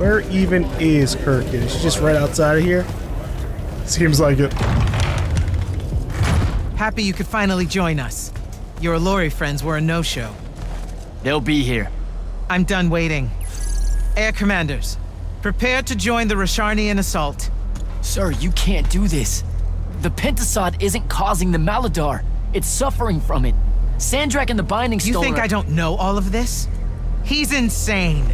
Where even is Kirk? Is she just right outside of here? Seems like it. Happy you could finally join us. Your Allori friends were a no-show. They'll be here. I'm done waiting. Air Commanders, prepare to join the Rasharnian assault. Sir, you can't do this. The Pentasod isn't causing the Maladar. It's suffering from it. Sandrak and the Binding Stone. You think I don't know all of this? He's insane.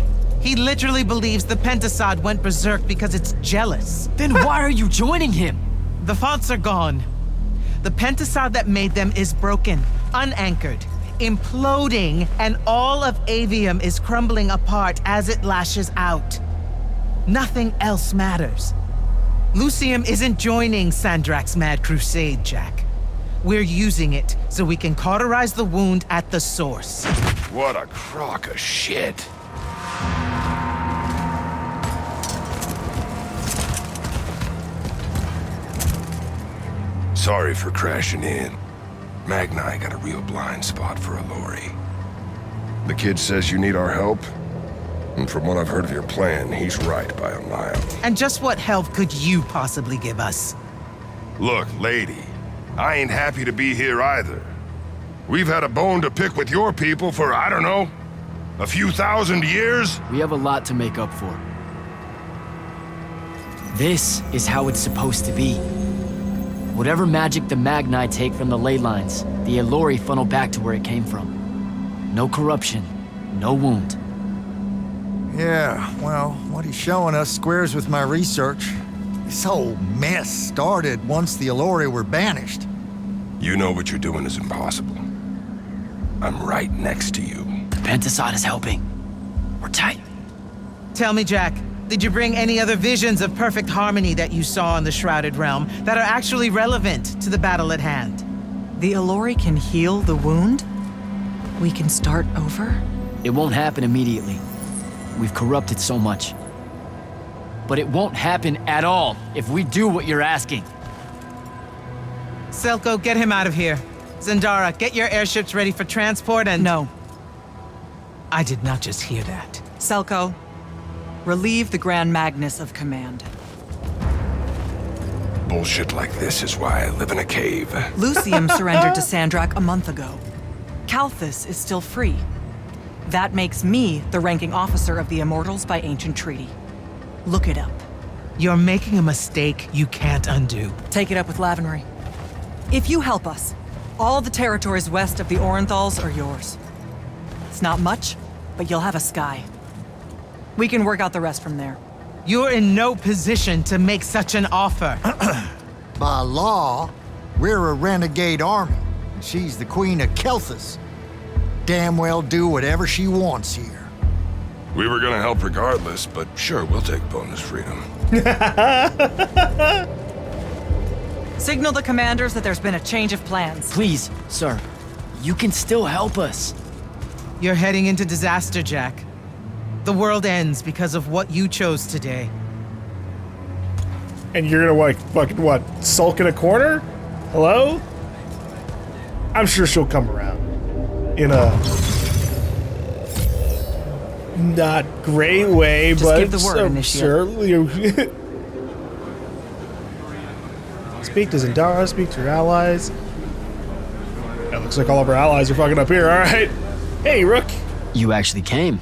He literally believes the Pentasod went berserk because it's jealous. Then why are you joining him? The fonts are gone. The Pentasod that made them is broken, unanchored, imploding, and all of Aveum is crumbling apart as it lashes out. Nothing else matters. Lucium isn't joining Sandrak's mad crusade, Jack. We're using it so we can cauterize the wound at the source. What a crock of shit. Sorry for crashing in. Magni got a real blind spot for Allori. The kid says you need our help, and from what I've heard of your plan, he's right by a mile. And just what help could you possibly give us? Look, lady, I ain't happy to be here either. We've had a bone to pick with your people for, I don't know, a few thousand years? We have a lot to make up for. This is how it's supposed to be. Whatever magic the Magni take from the ley lines, the Allori funnel back to where it came from. No corruption, no wound. Yeah, well, what he's showing us squares with my research. This whole mess started once the Allori were banished. You know what you're doing is impossible. I'm right next to you. The Pentasod is helping. We're tight. Tell me, Jack, did you bring any other visions of perfect harmony that you saw in the Shrouded Realm that are actually relevant to the battle at hand? The Allori can heal the wound? We can start over? It won't happen immediately. We've corrupted so much. But it won't happen at all if we do what you're asking. Selko, get him out of here. Zendara, get your airships ready for transport and— No. I did not just hear that. Selko, relieve the Grand Magnus of command. Bullshit like this is why I live in a cave. Lucium surrendered to Sandrak a month ago. Kalthus is still free. That makes me the ranking officer of the Immortals by ancient treaty. Look it up. You're making a mistake you can't undo. Take it up with Lavenry. If you help us, all the territories west of the Orenthals are yours. It's not much, but you'll have a sky. We can work out the rest from there. You're in no position to make such an offer. By law, we're a renegade army, and she's the queen of Kalthus. Damn well do whatever she wants here. We were gonna help regardless, but sure, we'll take bonus freedom. Signal the commanders that there's been a change of plans. Please, sir, you can still help us. You're heading into disaster, Jack. The world ends because of what you chose today. And you're gonna like fucking what? Sulk in a corner? Hello? I'm sure she'll come around. In a not great way, Just but give the word, Initiate. sure. Speak to Zendara, speak to your allies. It looks like all of our allies are fucking up here, alright. Hey, Rook. You actually came.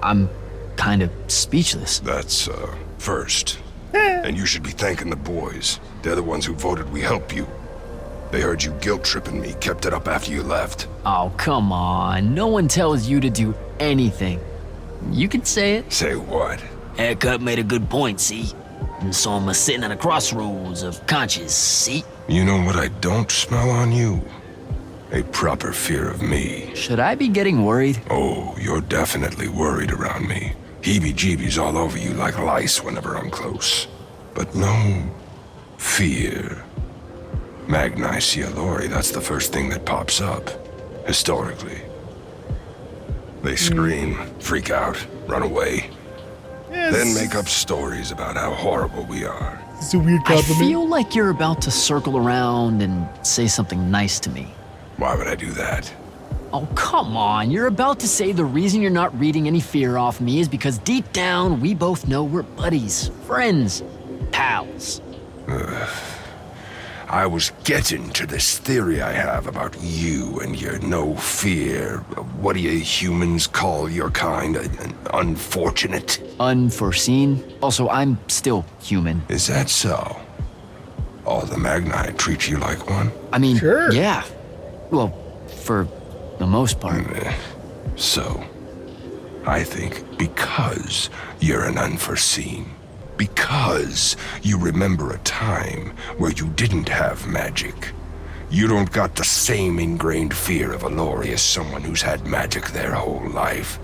I'm kind of speechless. That's, first. And you should be thanking the boys. They're the ones who voted we help you. They heard you guilt-tripping me, kept it up after you left. Oh, come on. No one tells you to do anything. You can say it. Say what? Haircut made a good point, see? And so I'm sitting at a crossroads of conscience, see? You know what I don't smell on you? A proper fear of me. Should I be getting worried? Oh, you're definitely worried around me. Heebie-jeebies all over you like lice whenever I'm close. But no fear. Magni see Allori, that's the first thing that pops up, historically. They scream, freak out, run away. Yes. Then make up stories about how horrible we are. It's a weird I compliment. feel like you're about to circle around and say something nice to me. Why would I do that? Oh, come on. You're about to say the reason you're not reading any fear off me is because deep down, we both know we're buddies, friends, pals. I was getting to this theory I have about you and your no fear. What do you humans call your kind? Unfortunate? Unforeseen. Also, I'm still human. Is that so? All the Magni treat you like one? I mean, Sure. yeah. Well, for the most part. So, I think because you're an Unforeseen, because you remember a time where you didn't have magic, you don't got the same ingrained fear of Alori as someone who's had magic their whole life.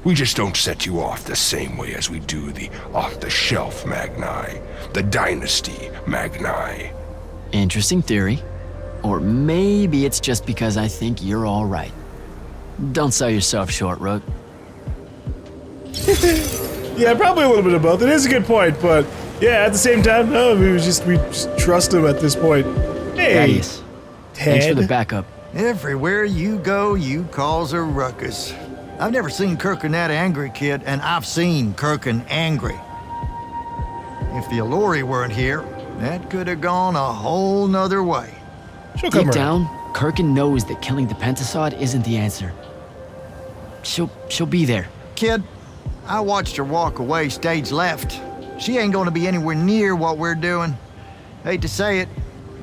We just don't set you off the same way as we do the off-the-shelf Magni, the Dynasty Magni. Interesting theory. Or maybe it's just because I think you're all right. Don't sell yourself short, Rook. Yeah, probably a little bit of both. It is a good point, but yeah, at the same time, no, we just trust him at this point. Hey, Thaddeus, thanks for the Ted. backup. Everywhere you go, you cause a ruckus. I've never seen Kirkin that angry, kid, and I've seen Kirkin angry. If the Alori weren't here, that could have gone a whole nother way. She'll come Deep around. down, Kirkin knows that killing the Pentasod isn't the answer. She'll be there. Kid, I watched her walk away stage left. She ain't gonna be anywhere near what we're doing. Hate to say it,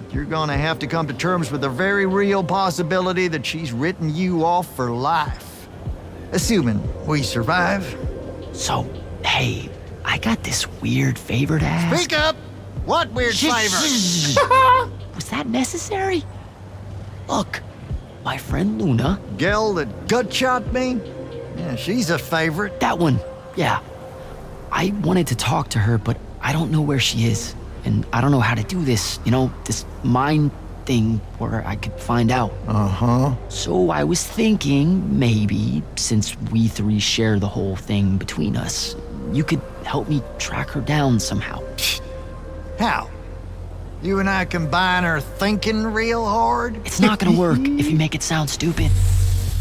but you're gonna have to come to terms with the very real possibility that she's written you off for life. Assuming we survive. So, hey, I got this weird favor to ask. Speak up! What weird flavor? Was that necessary? Look, my friend Luna, Gel that gut shot me? Yeah, she's a favorite. that one, yeah. I wanted to talk to her, but I don't know where she is. And I don't know how to do this, this mind thing where I could find out. Uh-huh. So I was thinking maybe, since we three share the whole thing between us, you could help me track her down somehow. How? You and I combine our thinking real hard? It's not gonna work if you make it sound stupid.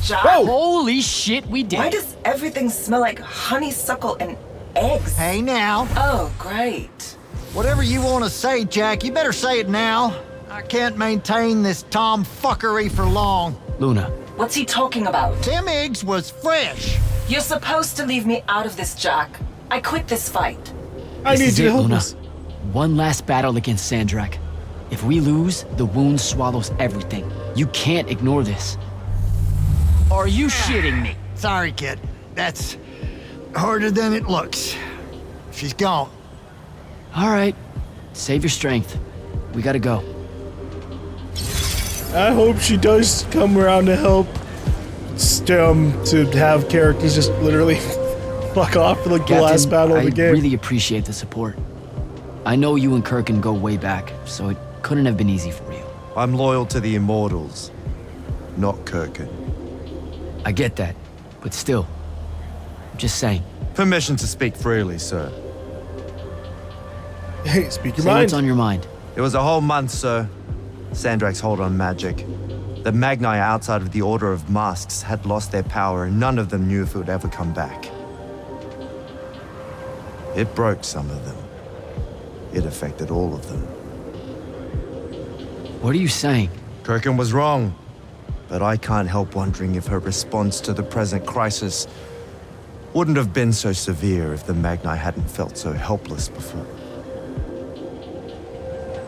Jack, Holy shit, we did. why does everything smell like honeysuckle and eggs? Hey now. Oh, great. Whatever you want to say, Jack, you better say it now. I can't maintain this tomfuckery for long. Luna, What's he talking about? Tim Eggs was fresh. You're supposed to leave me out of this, Jack. I quit this fight. I this need is you it, to help Luna. us. One last battle against Sandrak. If we lose, the wound swallows everything. You can't ignore this. Are you shitting me? Sorry, kid. That's harder than it looks. She's gone. All right, save your strength. We gotta go. I hope she does come around to help. To have characters just literally fuck off for like the last battle of the game. I really appreciate the support. I know you and Kirkin go way back, so it couldn't have been easy for you. I'm loyal to the Immortals, not Kirkin. I get that, but still, I'm just saying. Permission to speak freely, sir. Hey, speak your Say mind. what's on your mind. It was a whole month, sir. Sandrak's hold on magic. The Magni outside of the Order of Masks had lost their power, and none of them knew if it would ever come back. It broke some of them. It affected all of them. What are you saying? Kirkin was wrong, but I can't help wondering if her response to the present crisis wouldn't have been so severe if the Magni hadn't felt so helpless before.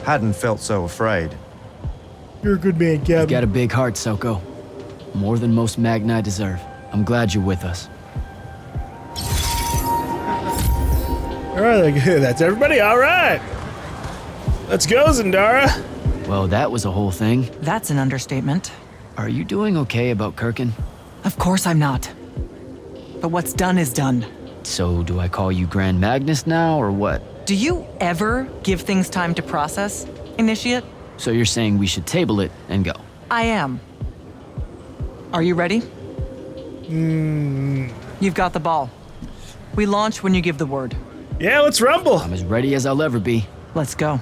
Hadn't felt so afraid. You're a good man, You've Gavin. got a big heart, Soko. More than most Magni deserve. I'm glad you're with us. All right, that's everybody. All right, let's go, Zendara. Well, that was a whole thing. That's an understatement. Are you doing okay about Kirkin? Of course I'm not. But what's done is done. So do I call you Grand Magnus now, or what? Do you ever give things time to process, Initiate? So you're saying we should table it and go? I am. Are you ready? You've got the ball. We launch when you give the word. Yeah, let's rumble. I'm as ready as I'll ever be. Let's go.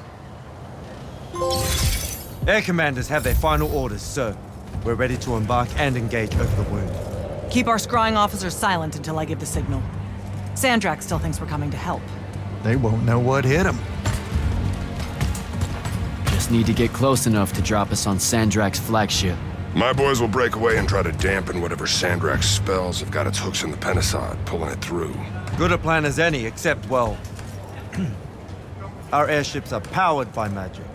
Air commanders have their final orders, sir. We're ready to embark and engage over the wound. Keep our scrying officers silent until I give the signal. Sandrak still thinks we're coming to help. They won't know what hit them. Just need to get close enough to drop us on Sandrak's flagship. My boys will break away and try to dampen whatever Sandrak's spells have got its hooks in the Pentasod, pulling it through. Good a plan as any, except, well... our airships are powered by magic.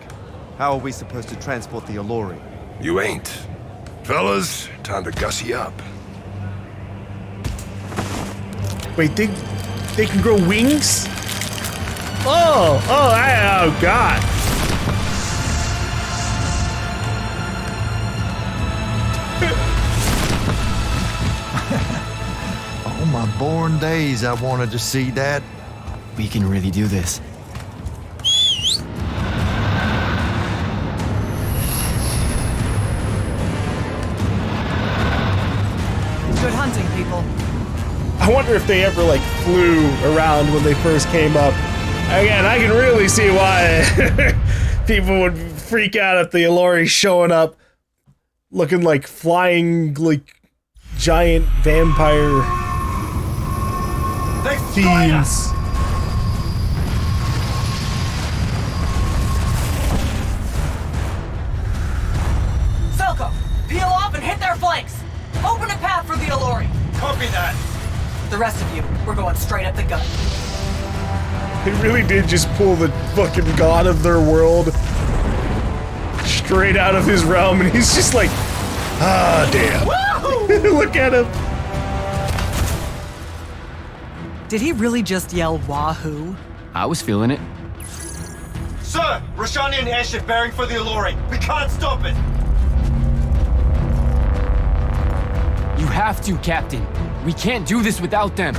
How are we supposed to transport the Alluri? You ain't. Fellas, time to gussy up. Wait, they can grow wings? Oh, God. All my born days I wanted to see that. We can really do this. Good hunting, people. I wonder if they ever, like, flew around when they first came up. Again, I can really see why people would freak out if the Alluri showing up looking like flying, like, giant vampire fiends. Falco, peel off and hit their flanks. Open a path for the Alluri. Copy that! The rest of you, we're going straight up the gut. They really did just pull the fucking god of their world straight out of his realm, and he's just like, ah, damn. Look at him. Did he really just yell wahoo? I was feeling it. Sir! Roshanian airship bearing for the Alluri. We can't stop it! You have to, Captain. We can't do this without them.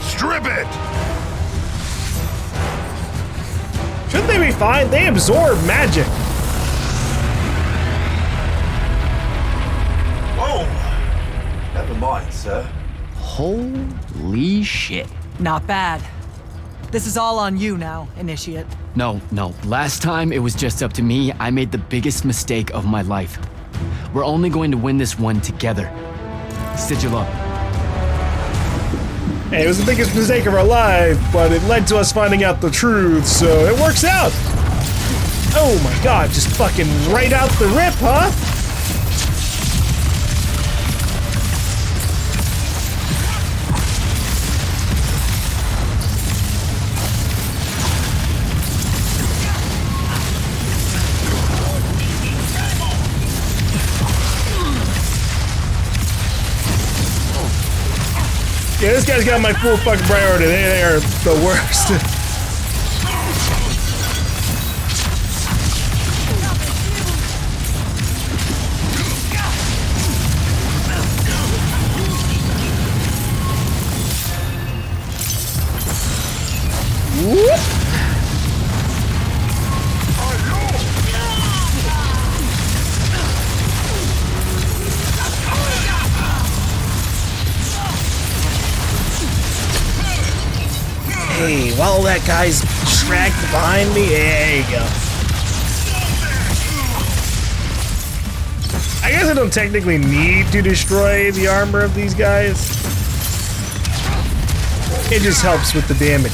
Strip it! Shouldn't they be fine? They absorb magic. Oh! Never mind, sir. Holy shit. Not bad. This is all on you now, Initiate. No. Last time it was just up to me. I made the biggest mistake of my life. We're only going to win this one together. Sigil up. Hey, it was the biggest mistake of our life, but it led to us finding out the truth, so it works out. Oh my god, just fucking right out the rip, huh? Yeah, this guy's got my full fucking priority. They are the worst. Whoop. Hey, while that guy's distracted behind me, there you go. I guess I don't technically need to destroy the armor of these guys. It just helps with the damage.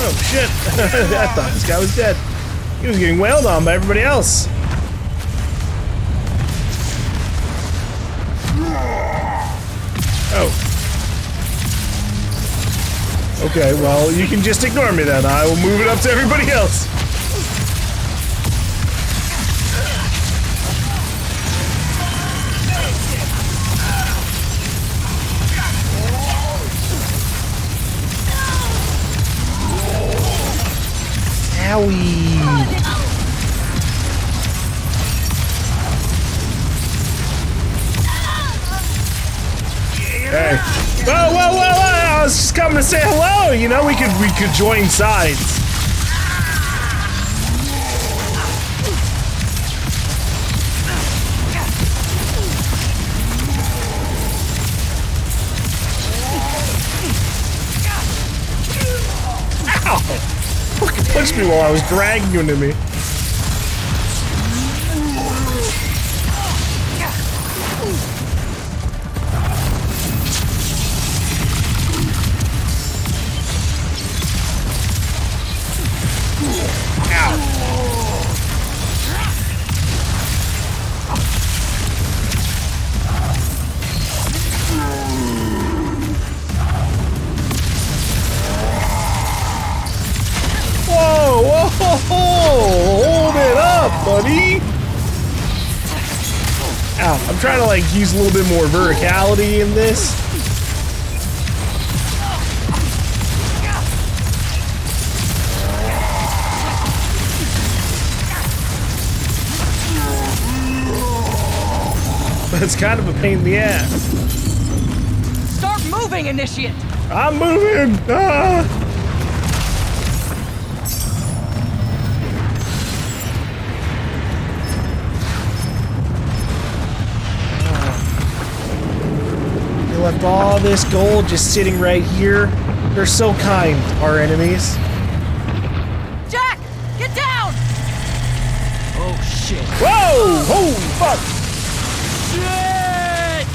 Oh shit, I thought this guy was dead. He was getting wailed on by everybody else. Oh. Okay, well, you can just ignore me then. I will move it up to everybody else. Owie. Hey. Whoa, whoa, whoa, whoa! I was just coming to say hello. You know, we could join sides. fucking punched me while I was dragging him to me. Hold it up, buddy! Ow, I'm trying to like use a little bit more verticality in this. But it's kind of a pain in the ass. Start moving, Initiate! I'm moving! Ah! Left all this gold just sitting right here. They're so kind, our enemies. Jack! Get down! Oh shit. Whoa! Holy fuck! Shit!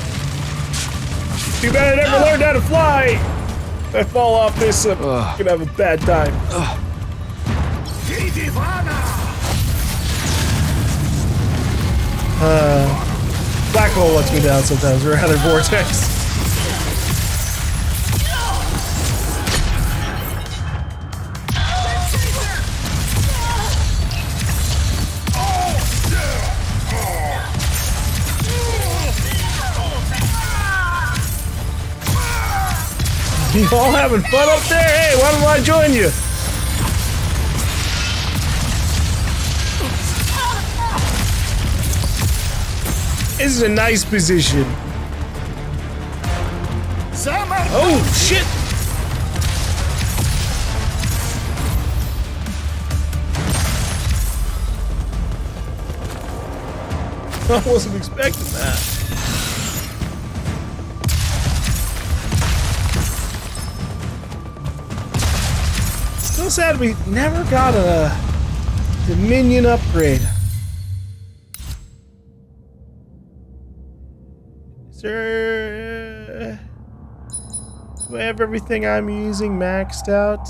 Too bad I never learned how to fly! If I fall off this, I'm gonna have a bad time. Black hole lets me down sometimes, or rather vortex. You all having fun up there? Hey, why don't I join you? This is a nice position. Oh, shit! I wasn't expecting that. Still sad we never got a Dominion upgrade. Is there... do I have everything I'm using maxed out?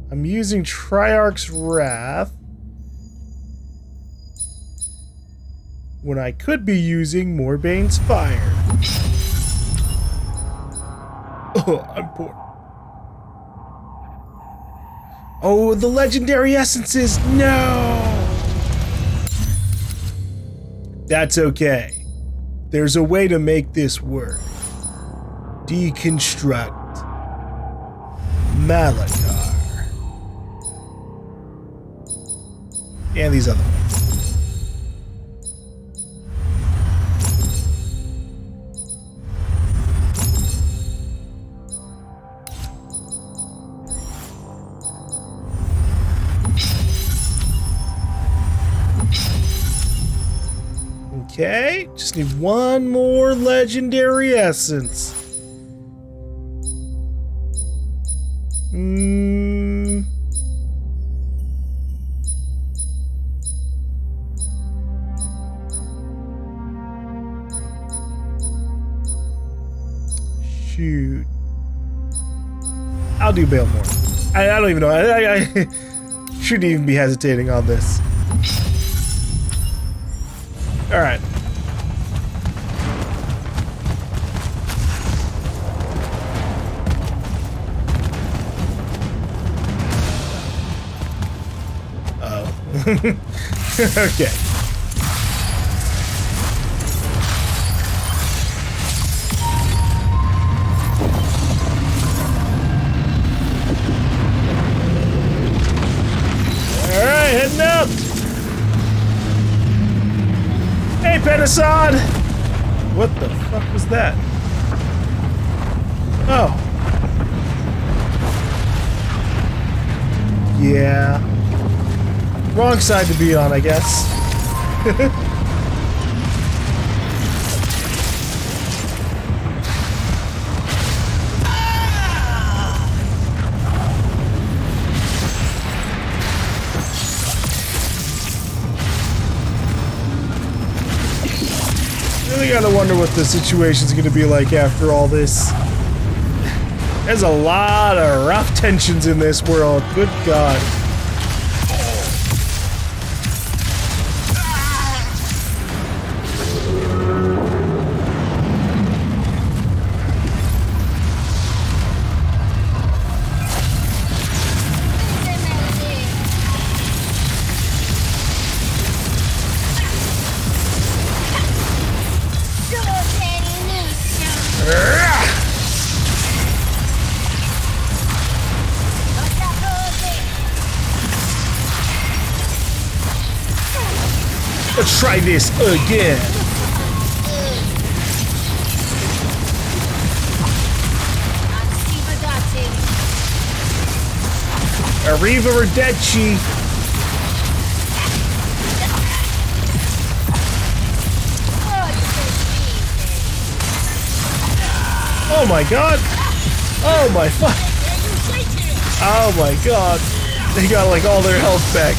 I'm using Triarch's Wrath when I could be using Morbane's Fire. Oh, I'm poor. Oh, the legendary essences! No! That's okay. There's a way to make this work. Deconstruct Malachar. And these other ones. Okay, just need one more legendary essence. Shoot. I'll do Balmore. I don't even know. I shouldn't even be hesitating on this. Alright. Okay. Alright, heading up! Hey, Penasad! What the fuck was that? Oh. Yeah. Wrong side to be on, I guess. Really gotta wonder what the situation's gonna be like after all this. There's a lot of rough tensions in this world. Good God. Let's try this again. Arrivederci. Oh my God. Oh my fuck. Oh my God. They got like all their health back.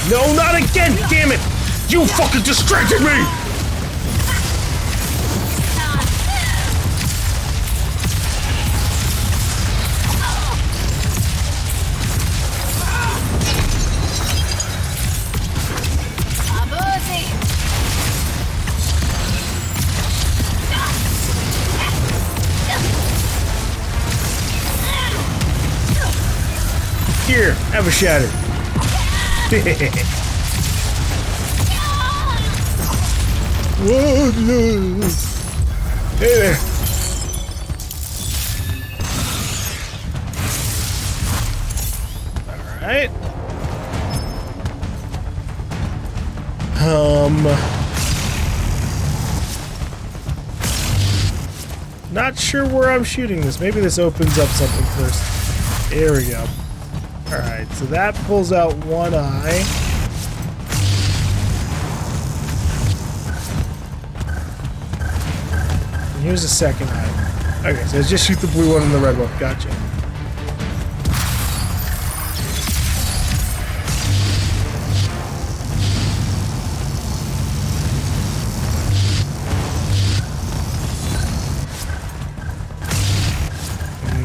No, not again, damn it! You fucking distracted me! Here, have a shatter. Hey there. Alright. Not sure where I'm shooting this. Maybe this opens up something first. There we go. Alright, so that pulls out one eye. And here's the second eye. Okay, so let's just shoot the blue one and the red one. Gotcha.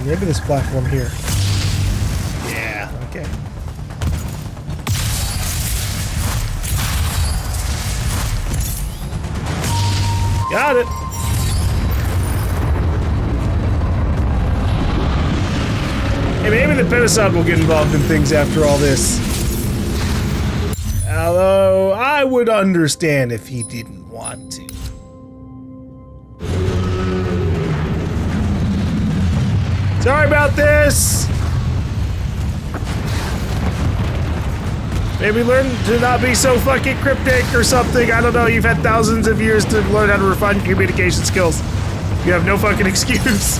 Maybe this platform here. Yeah, okay. Got it. Hey, maybe the Pentasod will get involved in things after all this. Although, I would understand if he didn't want to. Sorry about this! Maybe learn to not be so fucking cryptic or something. I don't know, you've had thousands of years to learn how to refine communication skills. You have no fucking excuse.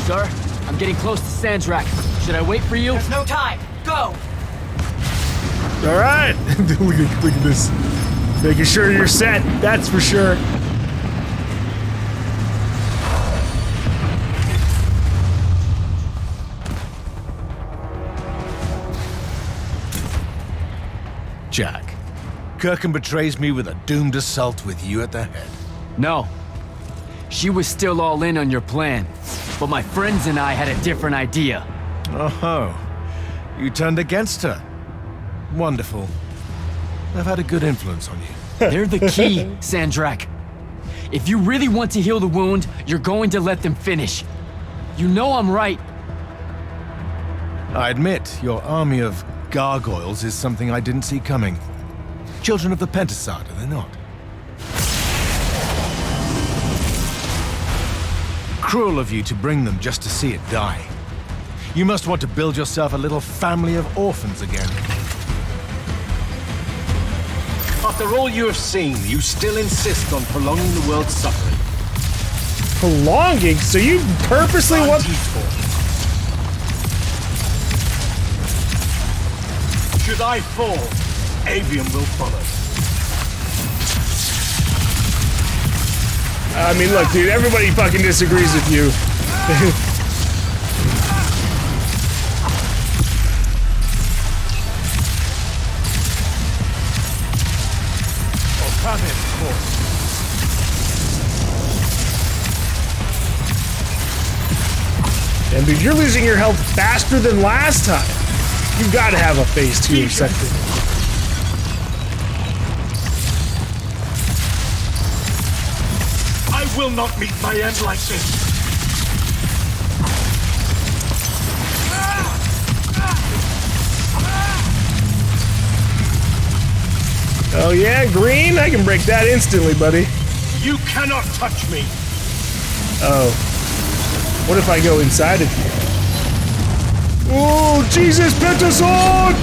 Sir, I'm getting close to Sandrak. Should I wait for you? There's no time. Go! Alright! look at this. Making sure you're set, that's for sure. Jack, Kirkham betrays me with a doomed assault with you at the head. No. She was still all in on your plan, but my friends and I had a different idea. Oh, you turned against her. Wonderful. I've had a good influence on you. They're the key, Sandrak. If you really want to heal the wound, you're going to let them finish. You know I'm right. I admit, your army of gargoyles is something I didn't see coming. Children of the Pentasad, are they not? Cruel of you to bring them just to see it die. You must want to build yourself a little family of orphans again. After all you have seen, you still insist on prolonging the world's suffering. Prolonging? So you purposely want... Should I fall, Aveum will follow. I mean, look, dude, everybody fucking disagrees with you. Oh, come in, of course. And dude, you're losing your health faster than last time. You've got to have a phase 2 sector. I will not meet my end like this. Oh yeah, green? I can break that instantly, buddy. You cannot touch me. Oh. What if I go inside of you? Oh, Jesus, Pentasword!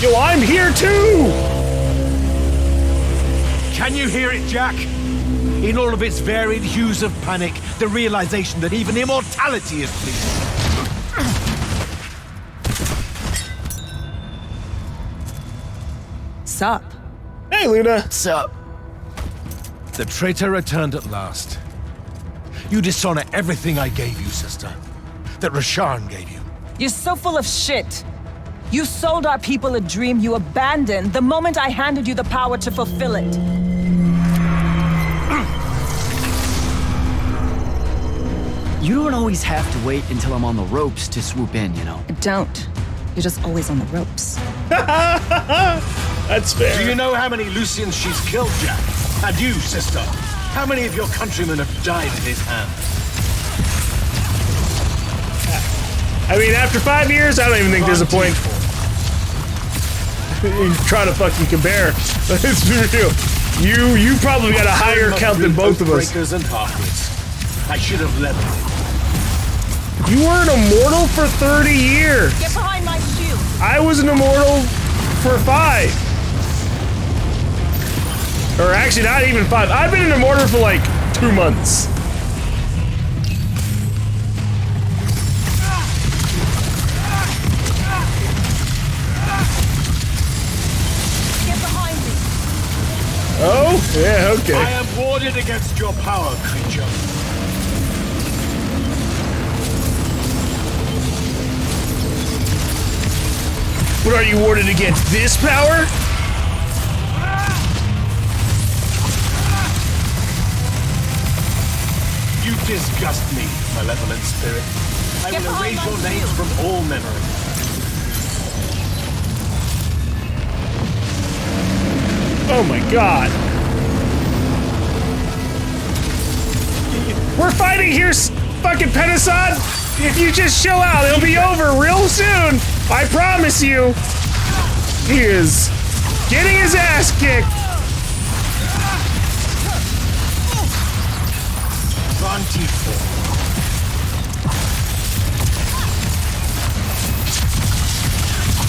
Yo, I'm here too! Can you hear it, Jack? In all of its varied hues of panic, the realization that even immortality is fleeting. Sup? Hey, Luna. Sup? The traitor returned at last. You dishonor everything I gave you, sister. That Rasharn gave you. You're so full of shit. You sold our people a dream you abandoned the moment I handed you the power to fulfill it. You don't always have to wait until I'm on the ropes to swoop in, you know. Don't. You're just always on the ropes. That's fair. Do you know how many Lucians she's killed, Jack? And you, sister? How many of your countrymen have died in his hand? I mean, after 5 years, I don't even think there's a point. You try to fucking compare. Let's be real. You probably got a higher count than both of us. Breakers and half-wits. I should have leveled it. You were an immortal for 30 years. Get behind my shield. I was an immortal for 5. Or actually, not even 5. I've been an immortal for like 2 months. Get behind me. Oh, yeah, okay. I am warded against your power, creature. What are you warded against? This power? You disgust me, malevolent spirit. I Get will behind erase my your names shield. from all memory. Oh my god. We're fighting here, fucking Pentasad. If you just chill out, it'll be over real soon. I promise you. He is getting his ass kicked.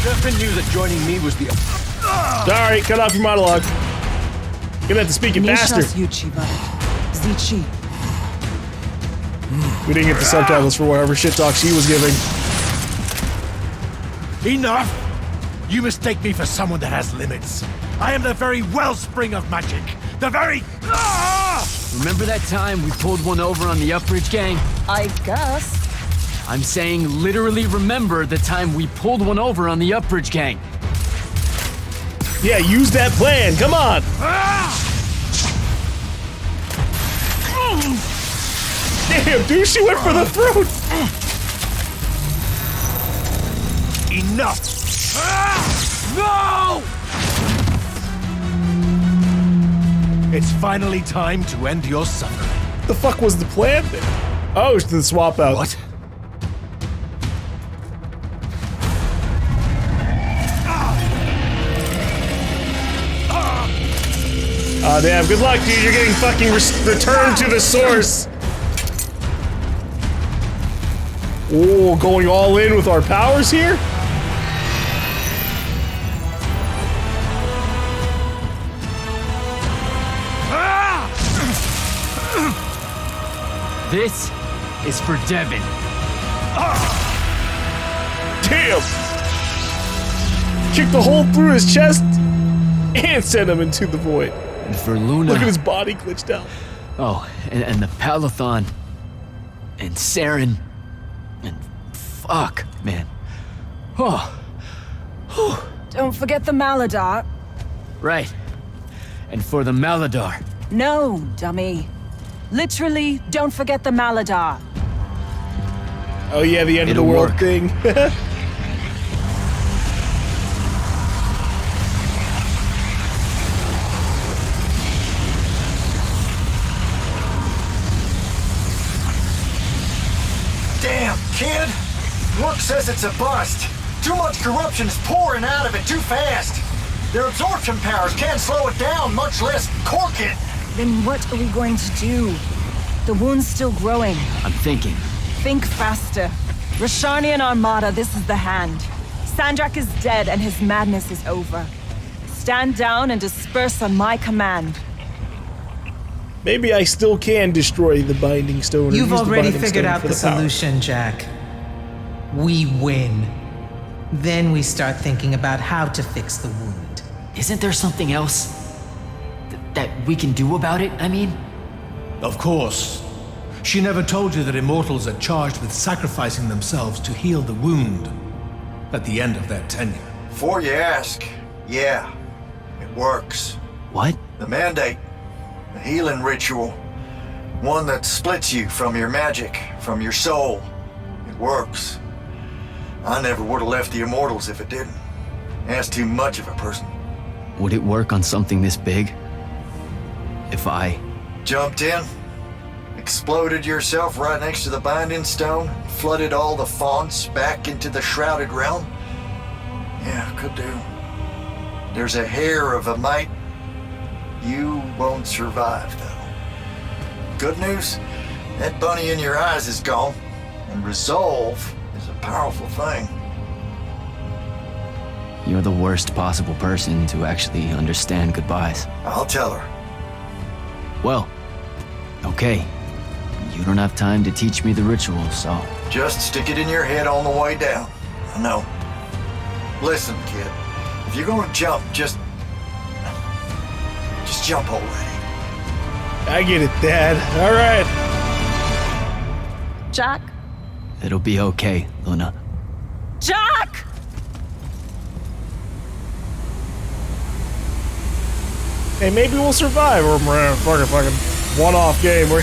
Durfin knew that joining me was the... Sorry, cut off your monologue. Gonna have to speak it faster. We didn't get the subtitles for whatever shit talk she was giving. Enough! You mistake me for someone that has limits. I am the very wellspring of magic. The very... Remember that time we pulled one over on the Upbridge gang? I guess. I'm saying literally remember the time we pulled one over on the Upbridge gang. Yeah, use that plan. Come on. Damn, dude, she went for the throat. Enough! No! It's finally time to end your suffering. The fuck was the plan then? Oh, it's the swap out. What? Oh damn, good luck, dude. You're getting fucking returned to the source. Oh, going all in with our powers here? This is for Devin. Damn! Kicked the hole through his chest and sent him into the void. And for Luna. Look at his body glitched out. Oh, and the Palathon. And Saren. And fuck, man. Oh. Don't forget the Maladar. Right. And for the Maladar. No, dummy. Literally, don't forget the Maladar. Oh yeah, the end of the world work. thing. Damn, kid! Look says it's a bust. Too much corruption is pouring out of it too fast. Their absorption powers can't slow it down, much less cork it. Then what are we going to do? The wound's still growing. I'm thinking. Think faster. Rashanian Armada, this is the hand. Sandrak is dead and his madness is over. Stand down and disperse on my command. Maybe I still can destroy the Binding Stone. or You've use the already Binding figured Stone out for the power. solution, Jack. We win. Then we start thinking about how to fix the wound. Isn't there something else that we can do about it, I mean? Of course. She never told you that immortals are charged with sacrificing themselves to heal the wound at the end of their tenure. Before you ask, yeah, it works. What? The mandate, the healing ritual, one that splits you from your magic, from your soul. It works. I never would have left the Immortals if it didn't. That's too much of a person. Would it work on something this big? If I... Jumped in, exploded yourself right next to the Binding Stone, flooded all the fonts back into the Shrouded Realm? Yeah, could do. There's a hair of a mite. You won't survive, though. Good news, that bunny in your eyes is gone, and resolve is a powerful thing. You're the worst possible person to actually understand goodbyes. I'll tell her. Well, okay. You don't have time to teach me the ritual, so... Just stick it in your head on the way down. I know. Listen, kid. If you're gonna jump, just jump already. I get it, Dad. All right. Jack? It'll be okay, Luna. Jack! Hey, maybe we'll survive. Or fucking one-off game. Where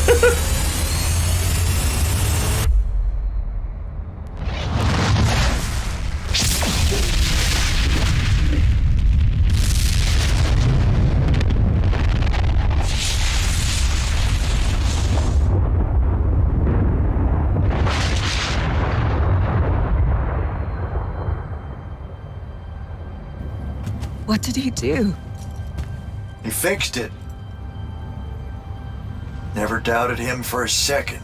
What did he do? He fixed it. Never doubted him for a second.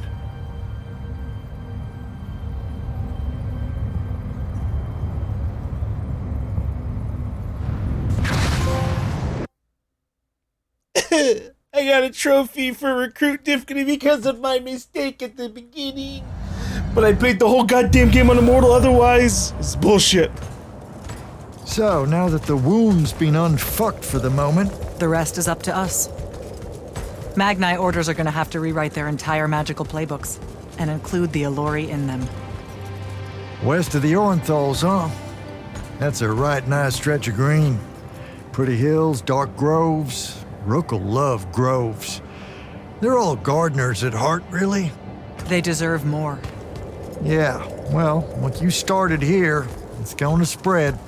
I got a trophy for recruit difficulty because of my mistake at the beginning. But I played the whole goddamn game on Immortal otherwise. It's bullshit. So, now that the wound's been unfucked for the moment, The rest is up to us. Magni orders are gonna have to rewrite their entire magical playbooks and include the Allori in them. west of the Orenthals, huh? That's a right nice stretch of green. Pretty hills, dark groves. Rook'll love groves. They're all gardeners at heart, really. They deserve more. Yeah, well, once you started here, it's gonna spread.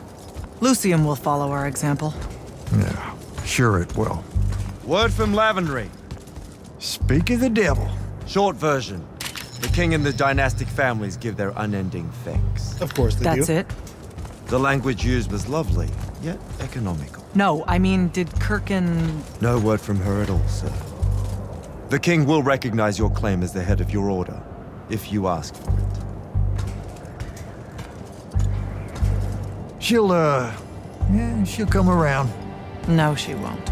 Lucium will follow our example. Yeah, sure it will. Word from Lavendry. Speak of the devil. Short version. The king and the dynastic families give their unending thanks. Of course they do. That's it? The language used was lovely, yet economical. No, I mean, did Kirkin... No word from her at all, sir. The king will recognize your claim as the head of your order, if you ask for it. She'll come around. No, she won't.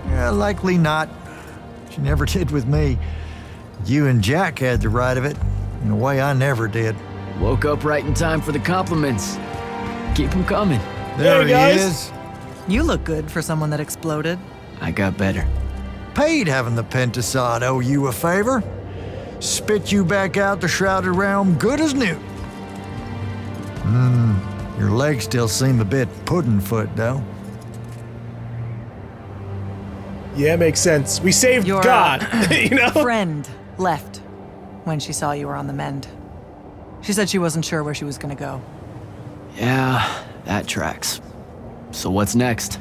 Yeah, likely not. She never did with me. You and Jack had the right of it, in a way I never did. Woke up right in time for the compliments. Keep them coming. There Hey, guys. he is. You look good for someone that exploded. I got better. Paid having the Pentasod owe you a favor. Spit you back out the Shrouded Realm good as new. Your legs still seem a bit pudding-foot, though. Yeah, makes sense. We saved Your God, you know? friend left when she saw you were on the mend. She said she wasn't sure where she was gonna go. Yeah, that tracks. So what's next?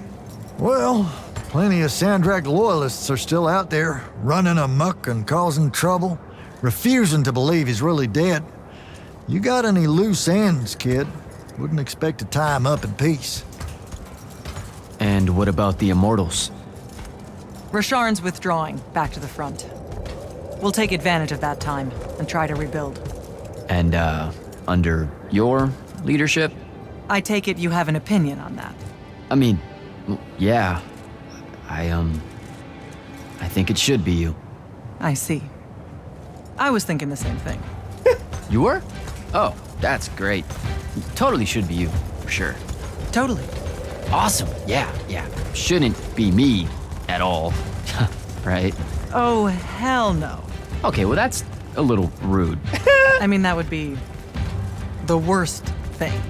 Well, plenty of Sandrak loyalists are still out there, running amok and causing trouble, refusing to believe he's really dead. You got any loose ends, kid? Wouldn't expect to tie him up in peace. And what about the Immortals? Rasharn's withdrawing back to the front. We'll take advantage of that time and try to rebuild. And, under your leadership? I take it you have an opinion on that. I mean, yeah. I think it should be you. I see. I was thinking the same thing. You were? Oh, that's great. Totally should be you, for sure. Totally. Awesome, yeah. Shouldn't be me at all, right? Oh, hell no. Okay, well that's a little rude. I mean, that would be the worst thing.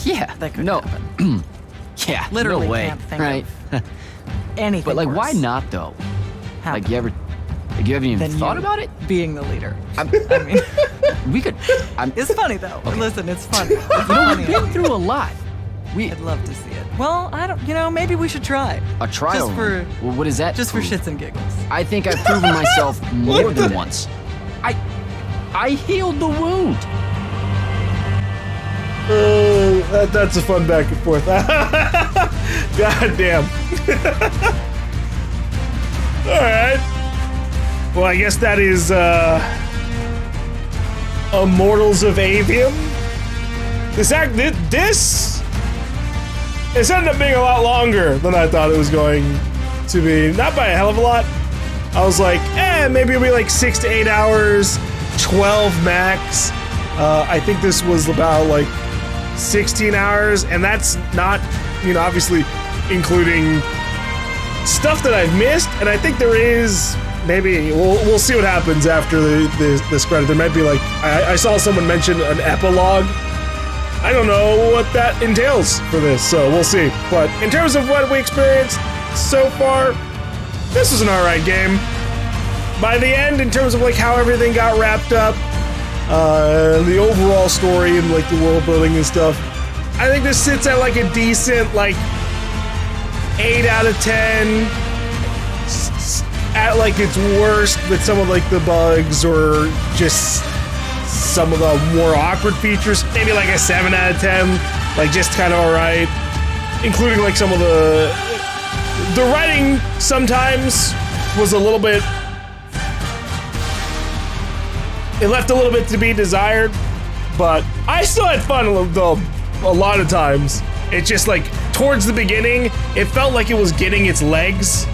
Yeah, That could no. happen. Yeah, Literally no way, can't think right? Anything But like, worse why not though? happened You haven't even than thought you about it? being the leader. I mean, We could. it's funny though. Listen, it's funny. It's We've funny. been through a lot. I'd love to see it. Well, I don't. Maybe we should try. A trial. Just for run. Well, what is that? just for prove? shits and giggles. I think I've proven myself more than once. I healed the wound. That's a fun back and forth. God damn. Alright. Well, I guess that is, Immortals of Aveum. This ended up being a lot longer than I thought it was going to be. Not by a hell of a lot. I was like, maybe it'll be like 6 to 8 hours, 12 max. I think this was about like 16 hours, and that's not, obviously including stuff that I've missed, and I think there is, maybe, we'll see what happens after this credit. There might be like, I saw someone mention an epilogue. I don't know what that entails for this, so we'll see. But in terms of what we experienced so far, this was an alright game. By the end, in terms of like how everything got wrapped up, the overall story and like the world building and stuff, I think this sits at like a decent like 8 out of 10. At like its worst with some of like the bugs or just some of the more awkward features, maybe like a 7 out of 10, like just kind of alright. Including like some of the writing sometimes was a little bit, it left a little bit to be desired, but I still had fun a lot of times. It's just like towards the beginning, it felt like it was getting its legs.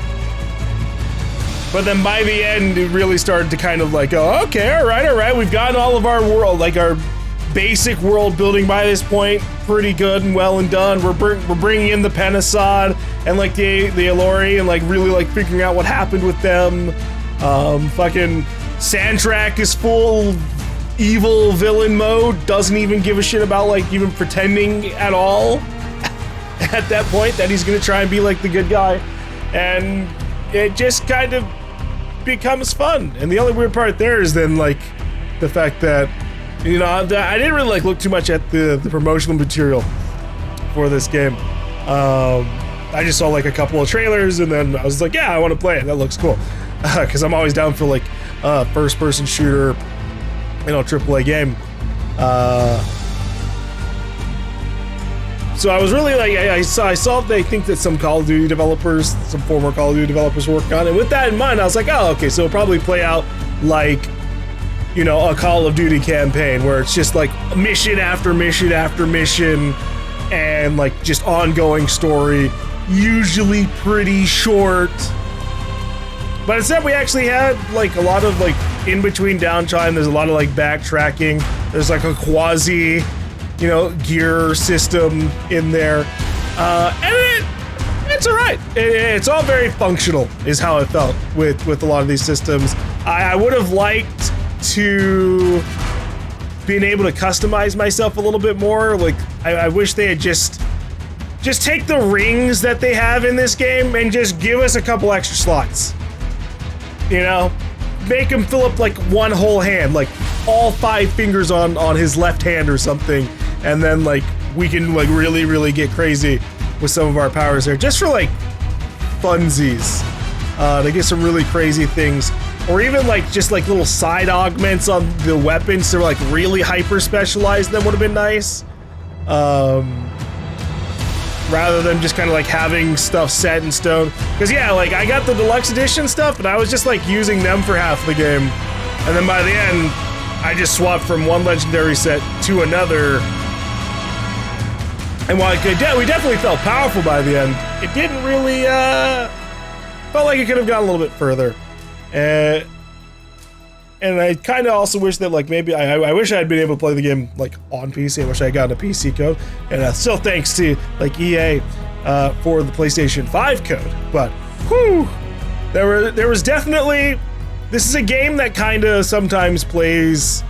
But then by the end, it really started to kind of like, oh, okay, all right, we've gotten all of our world, like our basic world building by this point, pretty good and well and done. We're bringing in the Pentasod and like the Allori and like really like figuring out what happened with them. Fucking Sandrak is full evil villain mode, doesn't even give a shit about like even pretending at all at that point that he's gonna try and be like the good guy. And it just kind of becomes fun. And the only weird part there is then like the fact that, I didn't really like look too much at the promotional material for this game. I just saw like a couple of trailers, and then I was like, yeah, I want to play it. That looks cool, because I'm always down for like first-person shooter, AAA game. So I was really like, I saw they think that some Call of Duty developers, some former Call of Duty developers work on it. And with that in mind, I was like, oh, okay, so it'll probably play out like, a Call of Duty campaign where it's just like mission after mission after mission and like just ongoing story, usually pretty short. But instead we actually had like a lot of like in-between downtime. There's a lot of like backtracking. There's like a quasi gear system in there, and it's all right. It's all very functional, is how it felt with a lot of these systems. I would have liked to been able to customize myself a little bit more. Like I wish they had just take the rings that they have in this game and just give us a couple extra slots. Make him fill up like one whole hand, like all 5 fingers on his left hand or something. And then like we can like really get crazy with some of our powers there, just for like funsies, to get some really crazy things, or even like just like little side augments on the weapons to like really hyper specialized. That would have been nice, rather than just kind of like having stuff set in stone. Because yeah, like I got the deluxe edition stuff, and I was just like using them for half the game, and then by the end, I just swapped from one legendary set to another. And while we definitely felt powerful by the end, it didn't really, felt like it could have gone a little bit further. And I kind of also wish that, like, maybe, I wish I had been able to play the game, like, on PC. I wish I had gotten a PC code. And still thanks to, like, EA for the PlayStation 5 code. But, whew, there was definitely, this is a game that kind of sometimes plays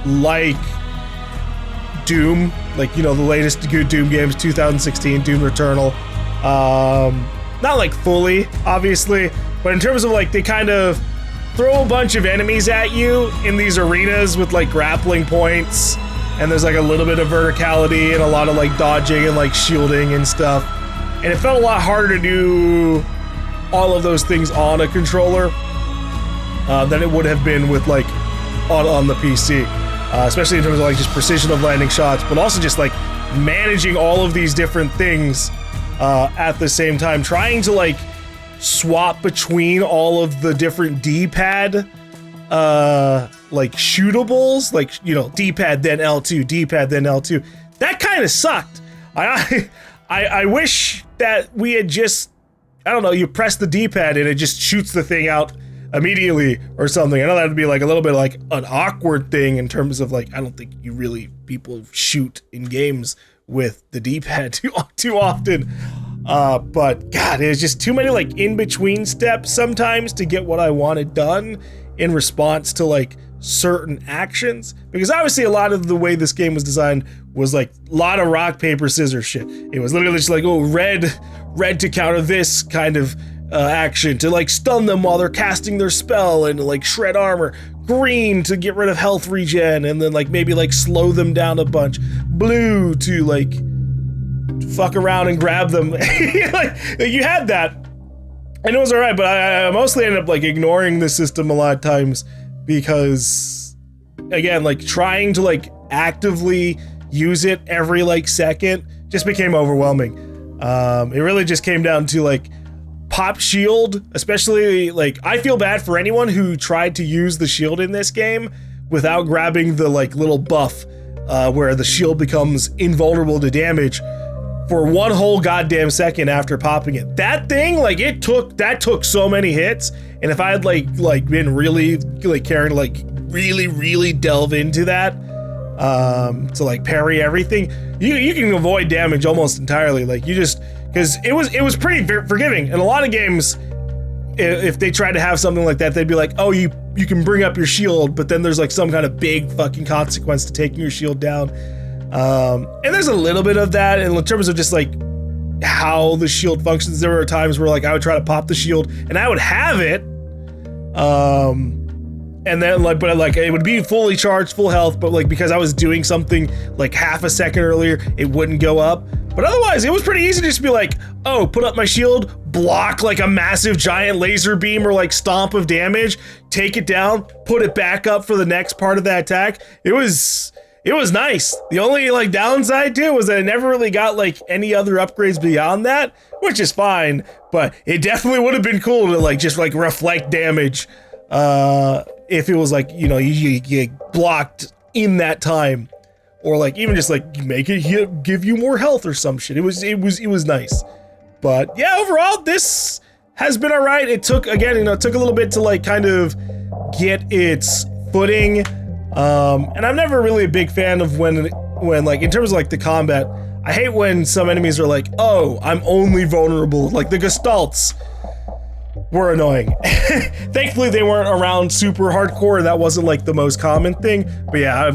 like Doom, like, the latest good Doom games, 2016, Doom Eternal. Not like fully, obviously, but in terms of like, they kind of throw a bunch of enemies at you in these arenas with like grappling points, and there's like a little bit of verticality and a lot of like dodging and like shielding and stuff. And it felt a lot harder to do all of those things on a controller than it would have been with like on the PC. Especially in terms of like just precision of landing shots, but also just like managing all of these different things at the same time, trying to like swap between all of the different D-pad like shootables, like D-pad then L2, D-pad then L2. That kind of sucked. I wish that we had just, I don't know, you press the D-pad and it just shoots the thing out immediately or something. I know that would be like a little bit like an awkward thing in terms of like, I don't think people shoot in games with the D-pad too often. But God, there's just too many like in-between steps sometimes to get what I wanted done in response to like certain actions. Because obviously a lot of the way this game was designed was like a lot of rock, paper, scissors shit. It was literally just like, oh, red to counter this kind of action, to like stun them while they're casting their spell and like shred armor, green to get rid of health regen and then like maybe like slow them down a bunch, blue to like fuck around and grab them. like you had that and it was all right, but I mostly ended up like ignoring the system a lot of times because again, like trying to like actively use it every like second just became overwhelming. It really just came down to like pop shield, especially like I feel bad for anyone who tried to use the shield in this game without grabbing the like little buff where the shield becomes invulnerable to damage for one whole goddamn second after popping it. That thing, like that took so many hits, and if I had like been really like caring to like really delve into that to like parry everything, you can avoid damage almost entirely. Like you just, because it was pretty forgiving. In a lot of games, if they tried to have something like that, they'd be like, oh, you can bring up your shield, but then there's like some kind of big fucking consequence to taking your shield down. And there's a little bit of that in terms of just like how the shield functions. There were times where like I would try to pop the shield and I would have it, and then like, but like it would be fully charged, full health, but like because I was doing something like half a second earlier, it wouldn't go up. But otherwise, it was pretty easy to just be like, oh, put up my shield, block like a massive giant laser beam or like stomp of damage, take it down, put it back up for the next part of that attack. It was nice. The only like downside too was that I never really got like any other upgrades beyond that, which is fine, but it definitely would have been cool to like just like reflect damage if it was like, you know, you get blocked in that time. Or like even just like make it give you more health or some shit. It was nice. But yeah, overall this has been all right. It took, again, you know, it took a little bit to like kind of get its footing. And I'm never really a big fan of when like in terms of like the combat, I hate when some enemies are like, oh, I'm only vulnerable. Like the Gestalts were annoying. Thankfully they weren't around super hardcore. That wasn't like the most common thing. But yeah,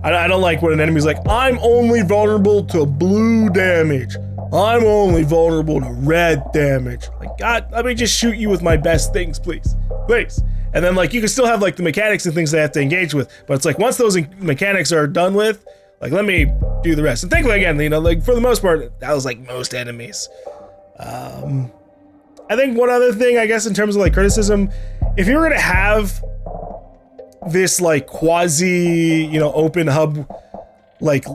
I don't like when an enemy's like, I'm only vulnerable to blue damage. I'm only vulnerable to red damage. Like, God, let me just shoot you with my best things, please. Please. And then like you can still have like the mechanics and things they have to engage with. But it's like once those mechanics are done with, like let me do the rest. And thankfully again, you know, like for the most part, that was like most enemies. I think one other thing, I guess, in terms of like criticism, if you were gonna have this like quasi, you know, open hub, like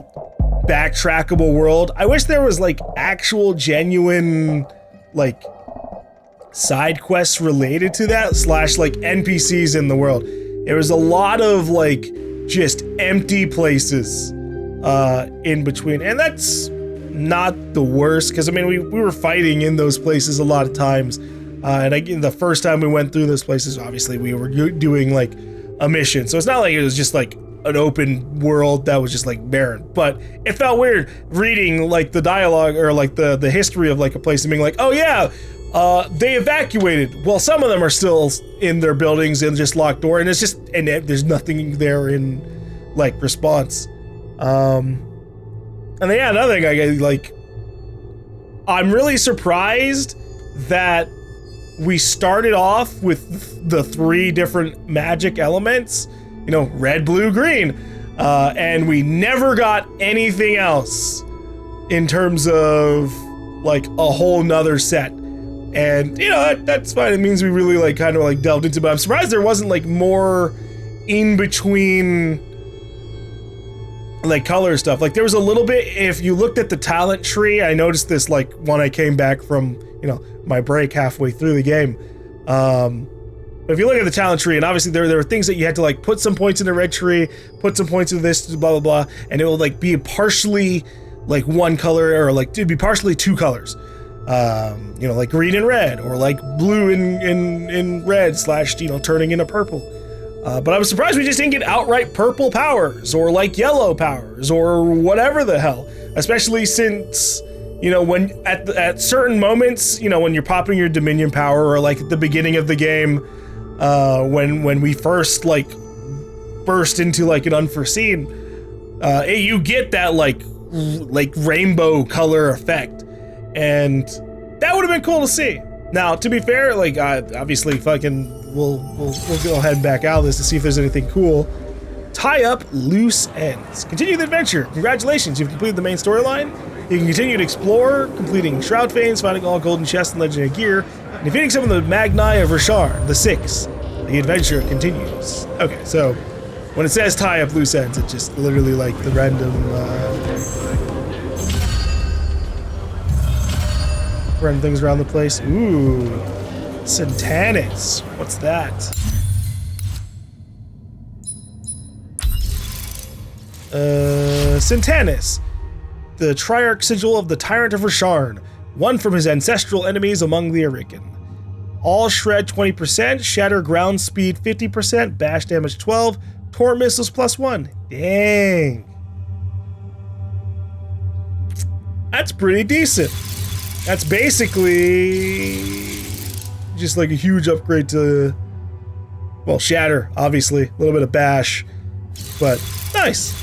backtrackable world, I wish there was like actual genuine like side quests related to that, slash like NPCs in the world. There was a lot of like just empty places in between, and that's not the worst, because I mean we were fighting in those places a lot of times, and the first time we went through those places, obviously we were doing like a mission, so it's not like it was just like an open world that was just like barren. But it felt weird reading like the dialogue or like the history of like a place and being like, oh yeah, they evacuated. Well, some of them are still in their buildings and just locked door, and it's just, and there's nothing there in like response. And then, yeah, another thing, I'm really surprised that we started off with the 3 different magic elements, you know, red, blue, green, and we never got anything else in terms of like a whole nother set. And, you know, that's fine. It means we really like kind of like delved into it, but I'm surprised there wasn't like more in between like color stuff. Like there was a little bit, if you looked at the talent tree, I noticed this like when I came back from, you know, my break halfway through the game. But if you look at the talent tree, and obviously there were things that you had to like put some points in the red tree, put some points in this, blah, blah, blah, and it will like be partially like one color, or like it'd be partially 2 colors. You know, like green and red, or like blue and red, slash, you know, turning into purple. But I was surprised we just didn't get outright purple powers, or like yellow powers, or whatever the hell. Especially since, you know, when at certain moments, you know, when you're popping your Dominion power, or like at the beginning of the game, when we first like burst into like an Unforeseen, you get that like rainbow color effect, and that would have been cool to see. Now, to be fair, like obviously fucking we'll go ahead and back out of this to see if there's anything cool. Tie up loose ends. Continue the adventure. Congratulations, you've completed the main storyline. You can continue to explore, completing Shroud Fanes, finding all golden chests and legendary gear, and defeating some of the Magni of Rashar, the 6. The adventure continues. Okay, so when it says tie up loose ends, it's just literally like the random things around the place. Ooh, Santanis. What's that? Santanis, the Triarch Sigil of the Tyrant of Rasharn, one from his ancestral enemies among the Arikan. All shred 20%, shatter ground speed 50%, bash damage 12, torrent missiles +1. Dang. That's pretty decent. That's basically just like a huge upgrade to, well, shatter, obviously, a little bit of bash, but nice.